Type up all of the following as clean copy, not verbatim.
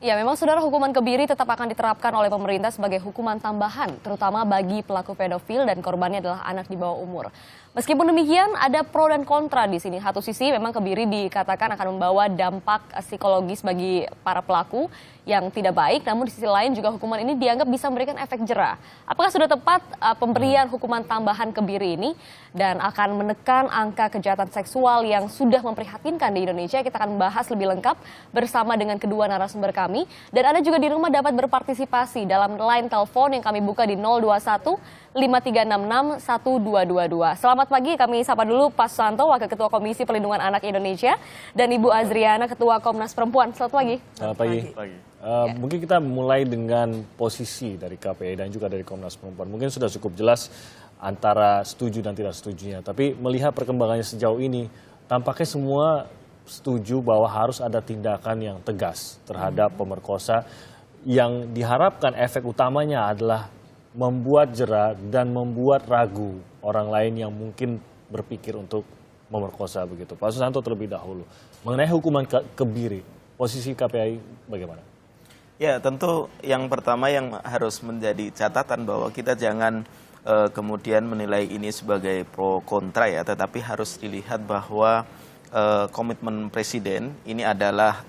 Ya, memang saudara, hukuman kebiri tetap akan diterapkan oleh pemerintah sebagai hukuman tambahan, terutama bagi pelaku pedofil dan korbannya adalah anak di bawah umur. Meskipun demikian, ada pro dan kontra di sini. Satu sisi memang kebiri dikatakan akan membawa dampak psikologis bagi para pelaku yang tidak baik, namun di sisi lain juga hukuman ini dianggap bisa memberikan efek jera. Apakah sudah tepat pemberian hukuman tambahan kebiri ini dan akan menekan angka kejahatan seksual yang sudah memprihatinkan di Indonesia? Kita akan membahas lebih lengkap bersama dengan kedua narasumber kami. Dan Anda juga di rumah dapat berpartisipasi dalam line telepon yang kami buka di 021 5366 1222. Selamat pagi, kami sapa dulu Pak Susanto, Wakil Ketua Komisi Perlindungan Anak Indonesia, dan Ibu Azriana, Ketua Komnas Perempuan. Selamat pagi. Selamat pagi. Mungkin kita mulai dengan posisi dari KPI dan juga dari Komnas Perempuan. Mungkin sudah cukup jelas antara setuju dan tidak setujunya. Tapi melihat perkembangannya sejauh ini, tampaknya semua setuju bahwa harus ada tindakan yang tegas terhadap pemerkosa yang diharapkan efek utamanya adalah membuat jera dan membuat ragu orang lain yang mungkin berpikir untuk memerkosa begitu. Pak Susanto terlebih dahulu, mengenai hukuman kebiri, posisi KPI bagaimana? Ya, tentu yang pertama yang harus menjadi catatan bahwa kita jangan kemudian menilai ini sebagai pro kontra ya, tetapi harus dilihat bahwa komitmen Presiden ini adalah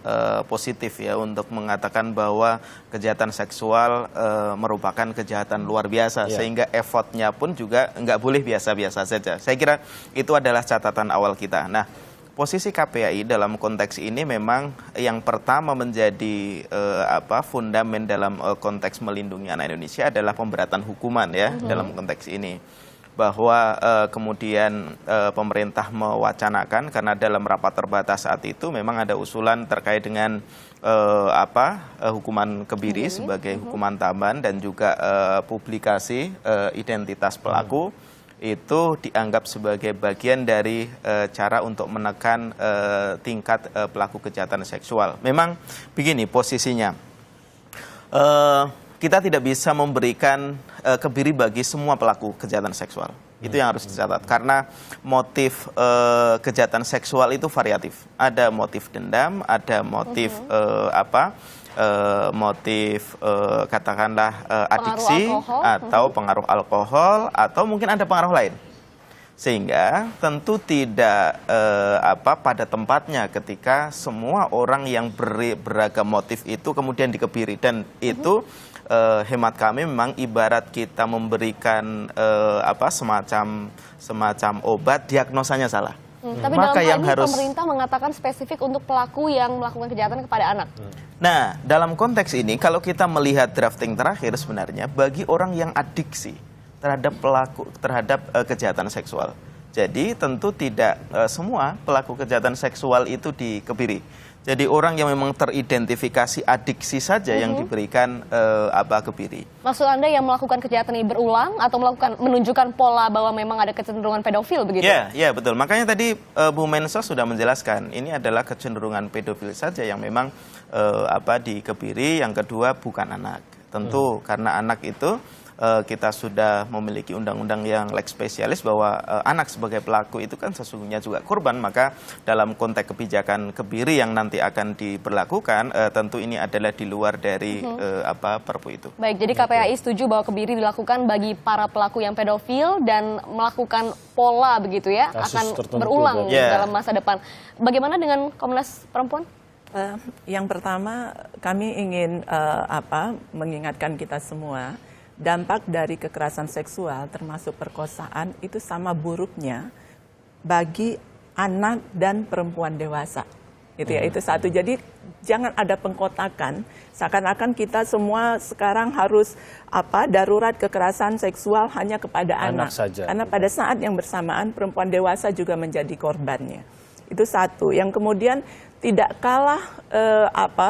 positif ya untuk mengatakan bahwa kejahatan seksual merupakan kejahatan luar biasa, sehingga effortnya pun juga nggak boleh biasa-biasa saja. Saya kira itu adalah catatan awal kita. Nah, posisi KPAI dalam konteks ini memang yang pertama menjadi fundamen dalam konteks melindungi anak Indonesia adalah pemberatan hukuman ya dalam konteks ini. Bahwa kemudian pemerintah mewacanakan karena dalam rapat terbatas saat itu memang ada usulan terkait dengan hukuman kebiri sebagai hukuman tambahan dan juga publikasi identitas pelaku itu dianggap sebagai bagian dari cara untuk menekan tingkat pelaku kejahatan seksual. Memang begini posisinya. Kita tidak bisa memberikan kebiri bagi semua pelaku kejahatan seksual. Itu yang harus dicatat. Karena motif kejahatan seksual itu variatif. Ada motif dendam, ada motif katakanlah adiksi atau pengaruh alkohol atau mungkin ada pengaruh lain. Sehingga tentu tidak pada tempatnya ketika semua orang yang beragam motif itu kemudian dikebiri, dan itu hemat kami memang ibarat kita memberikan semacam obat, diagnosanya salah. Tapi maka dalam hal ini pemerintah mengatakan spesifik untuk pelaku yang melakukan kejahatan kepada anak. Nah, dalam konteks ini kalau kita melihat drafting terakhir sebenarnya bagi orang yang adiksi terhadap kejahatan seksual. Jadi tentu tidak semua pelaku kejahatan seksual itu dikebiri. Jadi orang yang memang teridentifikasi adiksi saja yang diberikan kebiri. Maksud Anda yang melakukan kejahatan ini berulang atau menunjukkan pola bahwa memang ada kecenderungan pedofil begitu? Ya betul. Makanya tadi Bu Mensos sudah menjelaskan ini adalah kecenderungan pedofil saja yang memang dikebiri. Yang kedua bukan anak. Tentu karena anak itu kita sudah memiliki undang-undang yang lex spesialis bahwa anak sebagai pelaku itu kan sesungguhnya juga korban, maka dalam konteks kebijakan kebiri yang nanti akan diberlakukan tentu ini adalah di luar dari Perpu itu. Baik, jadi KPAI setuju bahwa kebiri dilakukan bagi para pelaku yang pedofil dan melakukan pola begitu ya, akan berulang dalam masa depan. Bagaimana dengan Komnas Perempuan? Yang pertama kami ingin mengingatkan kita semua, dampak dari kekerasan seksual termasuk perkosaan itu sama buruknya bagi anak dan perempuan dewasa. Gitu ya, itu satu. Jadi jangan ada pengkotakan seakan-akan kita semua sekarang harus darurat kekerasan seksual hanya kepada anak saja. Karena pada saat yang bersamaan perempuan dewasa juga menjadi korbannya. Itu satu. Yang kemudian tidak kalah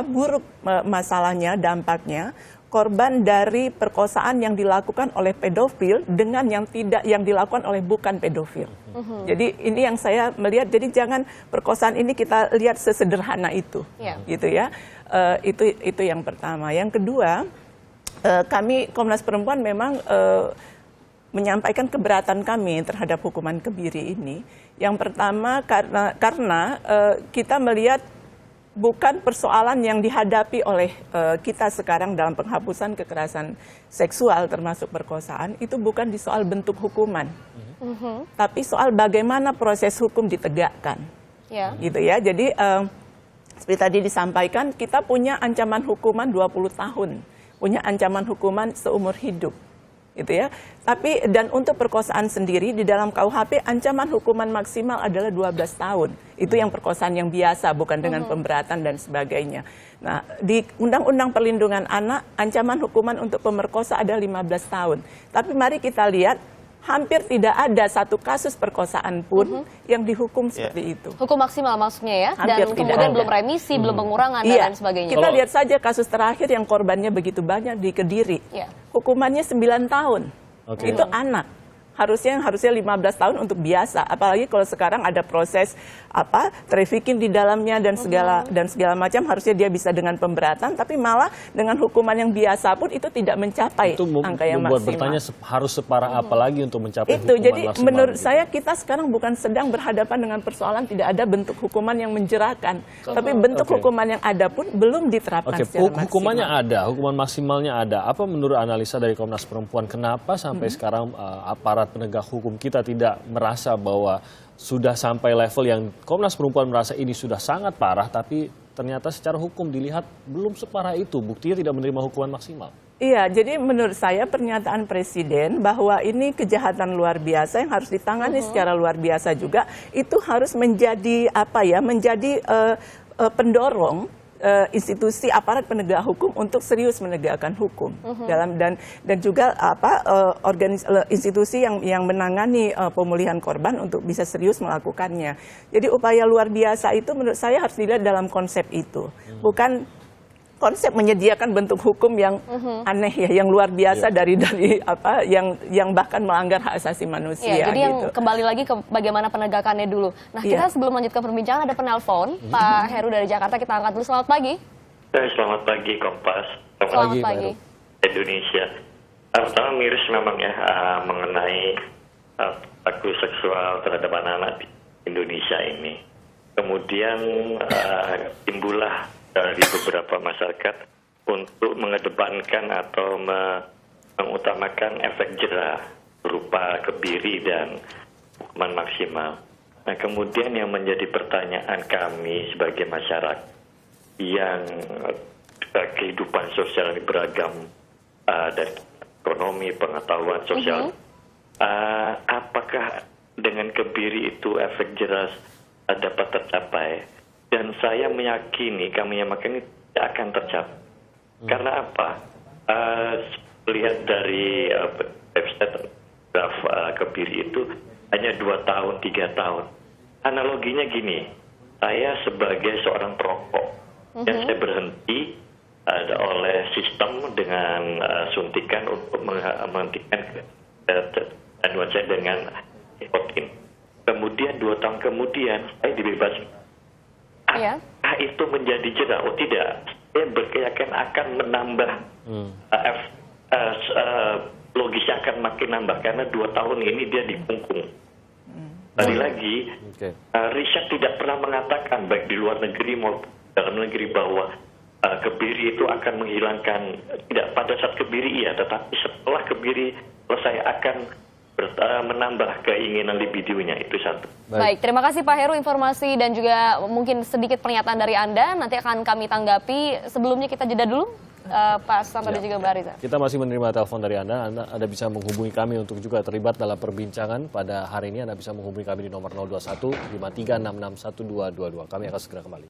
buruk masalahnya, dampaknya korban dari perkosaan yang dilakukan oleh pedofil dengan yang dilakukan oleh bukan pedofil. Jadi ini yang saya melihat. Jadi jangan perkosaan ini kita lihat sesederhana itu, gitu ya. Itu yang pertama. Yang kedua, kami Komnas Perempuan memang menyampaikan keberatan kami terhadap hukuman kebiri ini. Yang pertama karena kita melihat bukan persoalan yang dihadapi oleh kita sekarang dalam penghapusan kekerasan seksual termasuk perkosaan, itu bukan di soal bentuk hukuman, tapi soal bagaimana proses hukum ditegakkan. Ya. Gitu ya. Jadi seperti tadi disampaikan, kita punya ancaman hukuman 20 tahun, punya ancaman hukuman seumur hidup. Gitu ya. Tapi dan untuk perkosaan sendiri di dalam KUHP ancaman hukuman maksimal adalah 12 tahun. Itu yang perkosaan yang biasa, bukan dengan pemberatan dan sebagainya. Nah, di Undang-Undang Perlindungan Anak ancaman hukuman untuk pemerkosa ada 15 tahun. Tapi mari kita lihat hampir tidak ada satu kasus perkosaan pun yang dihukum seperti itu. Hukum maksimal maksudnya ya, Hampir dan tidak kemudian ada. belum remisi, belum pengurangan dan Iya, lain sebagainya. kita lihat saja kasus terakhir yang korbannya begitu banyak di Kediri. Iya. Hukumannya 9 tahun. Oke. Itu anak. Harusnya 15 tahun untuk biasa. Apalagi kalau sekarang ada proses trafficking di dalamnya dan segala macam, harusnya dia bisa dengan pemberatan, tapi malah dengan hukuman yang biasa pun itu tidak mencapai Itu angka yang membuat maksimal. bertanya harus separah apa lagi untuk mencapai Itu hukuman jadi maksimal menurut gitu. saya kita sekarang bukan sedang berhadapan dengan persoalan tidak ada bentuk hukuman yang menjerakan, tapi bentuk Oke. hukuman yang ada pun belum diterapkan Oke, secara maksimal. hukumannya ada, hukuman maksimalnya ada. Apa menurut analisa dari Komnas Perempuan, kenapa sampai sekarang aparat penegak hukum kita tidak merasa bahwa sudah sampai level yang Komnas Perempuan merasa ini sudah sangat parah, tapi ternyata secara hukum dilihat belum separah itu, buktinya tidak menerima hukuman maksimal? Iya, jadi menurut saya pernyataan Presiden bahwa ini kejahatan luar biasa yang harus ditangani secara luar biasa juga, itu harus menjadi menjadi pendorong institusi aparat penegak hukum untuk serius menegakkan hukum dalam dan juga institusi yang menangani pemulihan korban untuk bisa serius melakukannya. Jadi upaya luar biasa itu menurut saya harus dilihat dalam konsep itu, bukan konsep menyediakan bentuk hukum yang aneh ya, yang luar biasa dari yang bahkan melanggar hak asasi manusia. Iya, jadi yang gitu. kembali lagi ke bagaimana penegakannya dulu. Nah, kita sebelum melanjutkan perbincangan ada penelpon, Pak Heru dari Jakarta, kita angkat dulu. Selamat pagi. Selamat pagi Kompas. Selamat Pak pagi. Heru. Indonesia. Pertama miris memang ya mengenai perilaku seksual terhadap anak-anak di Indonesia ini. Kemudian timbullah dari beberapa masyarakat untuk mengedepankan atau mengutamakan efek jera berupa kebiri dan hukuman maksimal. Nah, kemudian yang menjadi pertanyaan kami sebagai masyarakat yang kehidupan sosial ini beragam dari ekonomi, pengetahuan sosial, apakah dengan kebiri itu efek jera dapat tercapai? Dan saya meyakini, kami yakin tidak akan tercapai. Karena apa? Lihat dari website draft kebiri itu hanya 2 tahun, 3 tahun. Analoginya gini, saya sebagai seorang perokok, dan saya berhenti oleh sistem dengan suntikan untuk menghentikan kandungan saya dengan nikotin. Kemudian 2 tahun kemudian saya dibebaskan. Apakah itu menjadi jera? Oh tidak, saya berkeyakinan akan menambah logisnya akan makin nambah karena 2 tahun ini dia dikungkung. Tadi lagi, riset tidak pernah mengatakan baik di luar negeri maupun dalam negeri bahwa kebiri itu akan menghilangkan, tidak pada saat kebiri iya, tetapi setelah kebiri selesai akan menambah keinginan libidonya, itu satu. Baik, terima kasih Pak Heru informasi dan juga mungkin sedikit pernyataan dari Anda, nanti akan kami tanggapi. Sebelumnya kita jeda dulu, Pak Selamat dan juga Mbak Riza. Kita masih menerima telepon dari Anda bisa menghubungi kami untuk juga terlibat dalam perbincangan pada hari ini. Anda bisa menghubungi kami di nomor 021 5366 1222. Kami akan segera kembali.